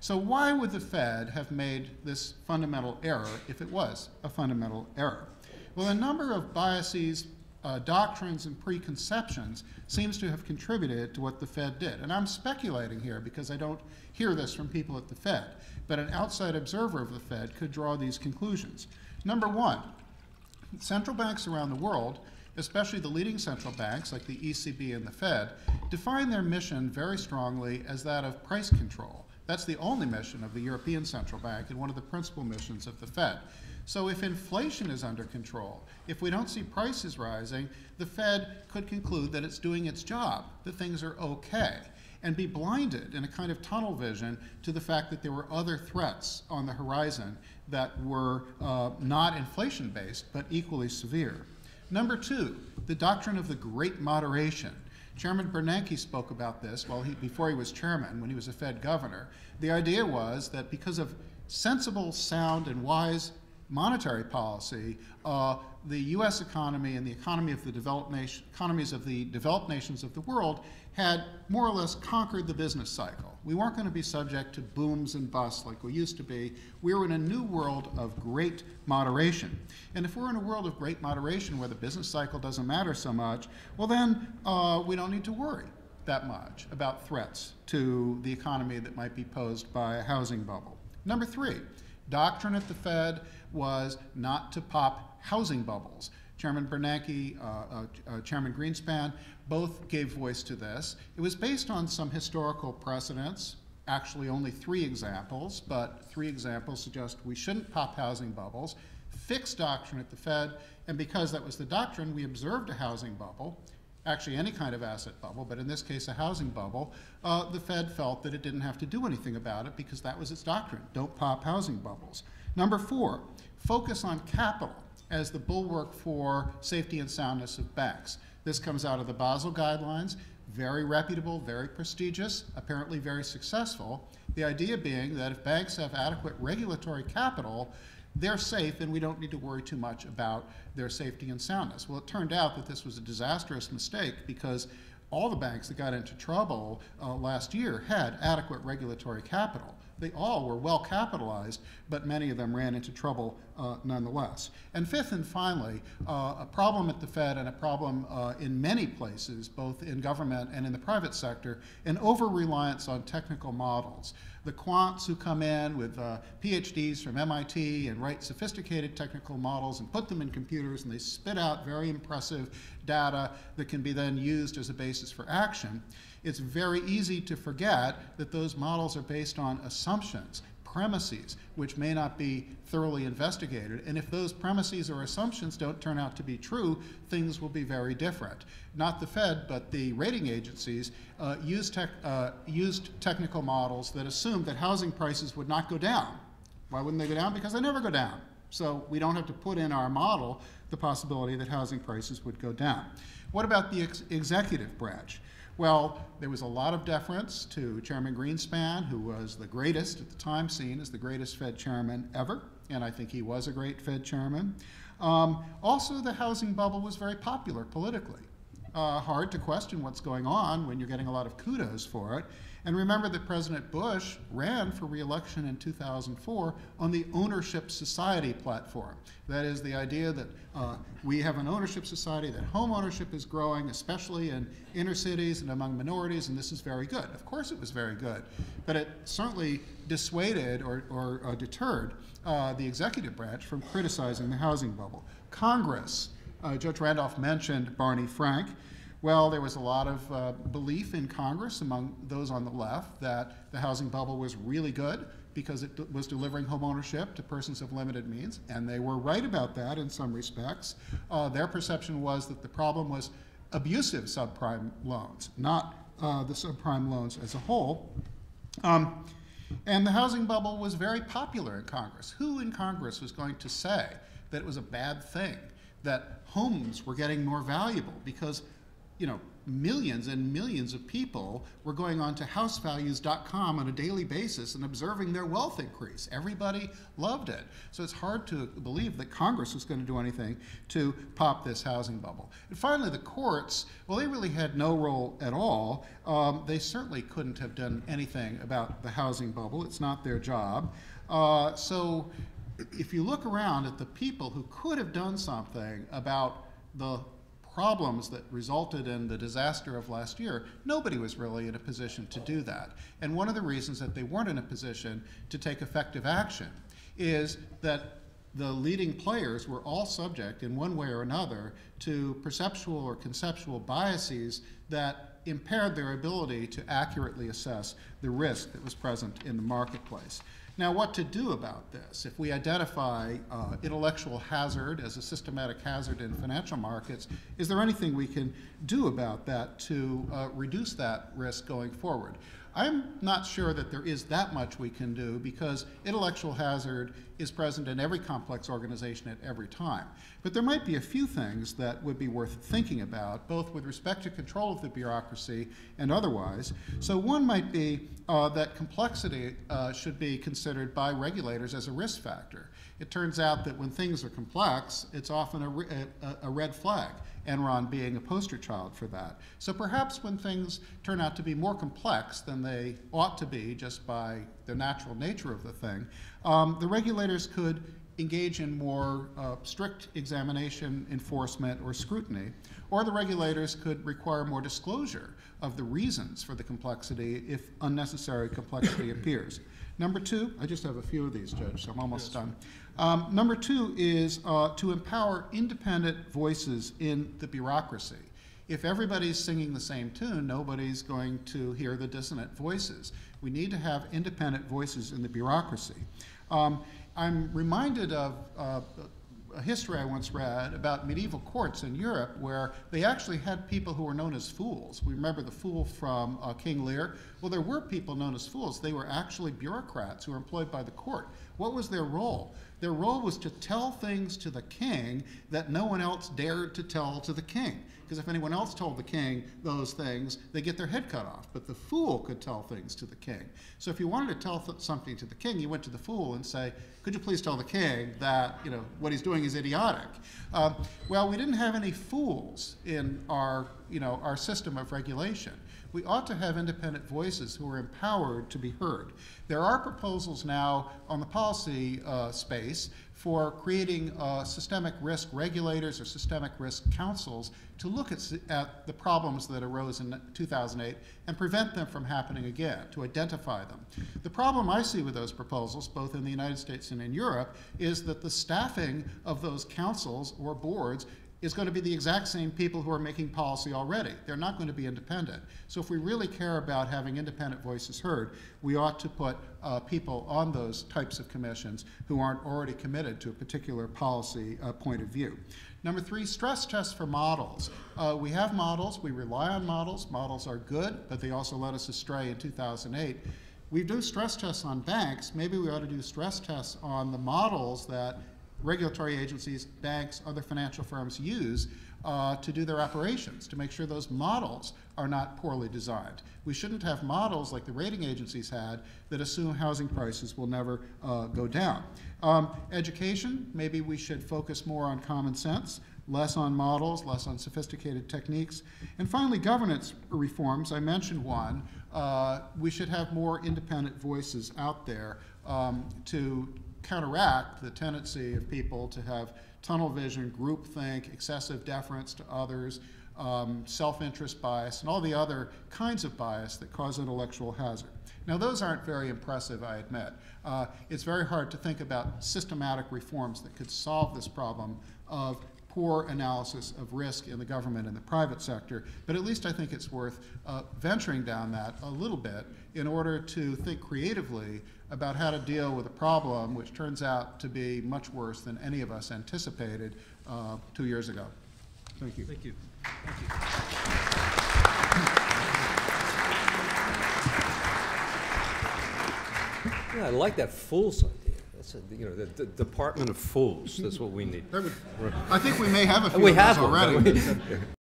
So why would the Fed have made this fundamental error if it was a fundamental error? Well, a number of biases, doctrines, and preconceptions seems to have contributed to what the Fed did. And I'm speculating here because I don't hear this from people at the Fed, but an outside observer of the Fed could draw these conclusions. Number one, central banks around the world, especially the leading central banks like the ECB and the Fed, define their mission very strongly as that of price control. That's the only mission of the European Central Bank and one of the principal missions of the Fed. So if inflation is under control, if we don't see prices rising, the Fed could conclude that it's doing its job, that things are okay, and be blinded in a kind of tunnel vision to the fact that there were other threats on the horizon that were not inflation-based, but equally severe. Number two, the doctrine of the great moderation. Chairman Bernanke spoke about this before he was chairman, when he was a Fed governor. The idea was that because of sensible, sound, and wise monetary policy, the U.S. economy and the economies of the developed nations of the world had more or less conquered the business cycle. We weren't going to be subject to booms and busts like we used to be. We were in a new world of great moderation. And if we're in a world of great moderation where the business cycle doesn't matter so much, well then we don't need to worry that much about threats to the economy that might be posed by a housing bubble. Number three, doctrine at the Fed was not to pop housing bubbles. Chairman Bernanke, Chairman Greenspan, both gave voice to this. It was based on some historical precedents, actually only 3 examples, but 3 examples suggest we shouldn't pop housing bubbles. Fixed doctrine at the Fed, and because that was the doctrine, we observed a housing bubble, actually any kind of asset bubble, but in this case a housing bubble. The Fed felt that it didn't have to do anything about it because that was its doctrine. Don't pop housing bubbles. Number 4, focus on capital as the bulwark for safety and soundness of banks. This comes out of the Basel guidelines, very reputable, very prestigious, apparently very successful. The idea being that if banks have adequate regulatory capital, they're safe and we don't need to worry too much about their safety and soundness. Well, it turned out that this was a disastrous mistake because all the banks that got into trouble last year had adequate regulatory capital. They all were well capitalized, but many of them ran into trouble nonetheless. And fifth and finally, a problem at the Fed and a problem in many places, both in government and in the private sector, an over-reliance on technical models. The quants who come in with PhDs from MIT and write sophisticated technical models and put them in computers and they spit out very impressive data that can be then used as a basis for action. It's very easy to forget that those models are based on assumptions, premises, which may not be thoroughly investigated. And if those premises or assumptions don't turn out to be true, things will be very different. Not the Fed, but the rating agencies used technical models that assumed that housing prices would not go down. Why wouldn't they go down? Because they never go down. So we don't have to put in our model the possibility that housing prices would go down. What about the executive branch? Well, there was a lot of deference to Chairman Greenspan, who was the greatest at the time, seen as the greatest Fed chairman ever, and I think he was a great Fed chairman. Also, the housing bubble was very popular politically. Hard to question what's going on when you're getting a lot of kudos for it. And remember that President Bush ran for re-election in 2004 on the ownership society platform. That is the idea that we have an ownership society, that home ownership is growing, especially in inner cities and among minorities, and this is very good. Of course it was very good, but it certainly dissuaded or deterred the executive branch from criticizing the housing bubble. Congress, Judge Randolph mentioned Barney Frank. Well, there was a lot of belief in Congress among those on the left that the housing bubble was really good because it was delivering home ownership to persons of limited means, and they were right about that in some respects. Their perception was that the problem was abusive subprime loans, not the subprime loans as a whole. And the housing bubble was very popular in Congress. Who in Congress was going to say that it was a bad thing, that homes were getting more valuable because, you know, millions and millions of people were going on to housevalues.com on a daily basis and observing their wealth increase. Everybody loved it. So it's hard to believe that Congress was going to do anything to pop this housing bubble. And finally, the courts, well, they really had no role at all. They certainly couldn't have done anything about the housing bubble. It's not their job. So if you look around at the people who could have done something about the problems that resulted in the disaster of last year, nobody was really in a position to do that. And one of the reasons that they weren't in a position to take effective action is that the leading players were all subject in one way or another to perceptual or conceptual biases that impaired their ability to accurately assess the risk that was present in the marketplace. Now, what to do about this? If we identify intellectual hazard as a systematic hazard in financial markets, is there anything we can do about that to reduce that risk going forward? I'm not sure that there is that much we can do because intellectual hazard is present in every complex organization at every time. But there might be a few things that would be worth thinking about, both with respect to control of the bureaucracy and otherwise. So one might be that complexity should be considered by regulators as a risk factor. It turns out that when things are complex, it's often a red flag, Enron being a poster child for that. So perhaps when things turn out to be more complex than they ought to be just by the natural nature of the thing, the regulators could engage in more strict examination, enforcement, or scrutiny, or the regulators could require more disclosure of the reasons for the complexity if unnecessary complexity appears. Number two, I just have a few of these, Judge, so I'm almost done. Number two is to empower independent voices in the bureaucracy. If everybody's singing the same tune, nobody's going to hear the dissonant voices. We need to have independent voices in the bureaucracy. I'm reminded of a history I once read about medieval courts in Europe where they actually had people who were known as fools. We remember the fool from King Lear. Well, there were people known as fools. They were actually bureaucrats who were employed by the court. What was their role? Their role was to tell things to the king that no one else dared to tell to the king. Because if anyone else told the king those things, they get their head cut off. But the fool could tell things to the king. So if you wanted to tell something to the king, you went to the fool and say, could you please tell the king that what he's doing is idiotic? Well, we didn't have any fools in our system of regulation. We ought to have independent voices who are empowered to be heard. There are proposals now on the policy space for creating systemic risk regulators or systemic risk councils to look at the problems that arose in 2008 and prevent them from happening again, to identify them. The problem I see with those proposals, both in the United States and in Europe, is that the staffing of those councils or boards is going to be the exact same people who are making policy already. They're not going to be independent. So if we really care about having independent voices heard, we ought to put people on those types of commissions who aren't already committed to a particular policy point of view. Number three, stress tests for models. We have models. We rely on models. Models are good, but they also led us astray in 2008. We do stress tests on banks. Maybe we ought to do stress tests on the models that regulatory agencies, banks, other financial firms use to do their operations, to make sure those models are not poorly designed. We shouldn't have models like the rating agencies had that assume housing prices will never go down. Education, maybe we should focus more on common sense, less on models, less on sophisticated techniques. And finally, governance reforms. I mentioned one. We should have more independent voices out there to counteract the tendency of people to have tunnel vision, groupthink, excessive deference to others, self-interest bias, and all the other kinds of bias that cause intellectual hazard. Now, those aren't very impressive, I admit. It's very hard to think about systematic reforms that could solve this problem of poor analysis of risk in the government and the private sector, but at least I think it's worth venturing down that a little bit in order to think creatively about how to deal with a problem which turns out to be much worse than any of us anticipated 2 years ago. Thank you. Thank you. Thank you. Yeah, I like that fool's idea. That's the Department of Fools. That's what we need. I think we may have a few we of have those already.